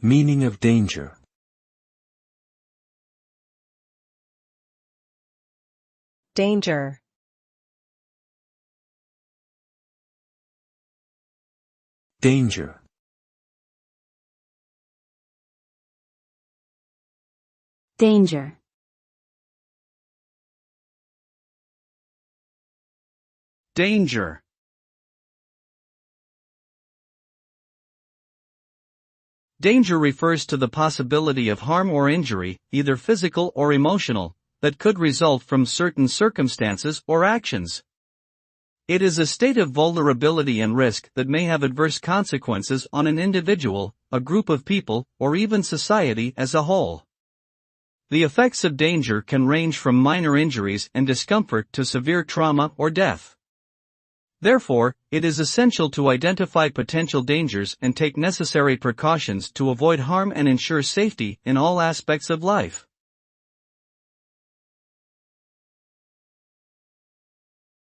Meaning of danger. Danger. Danger. Danger. Danger. Danger refers to the possibility of harm or injury, either physical or emotional, that could result from certain circumstances or actions. It is a state of vulnerability and risk that may have adverse consequences on an individual, a group of people, or even society as a whole. The effects of danger can range from minor injuries and discomfort to severe trauma or death. Therefore, it is essential to identify potential dangers and take necessary precautions to avoid harm and ensure safety in all aspects of life.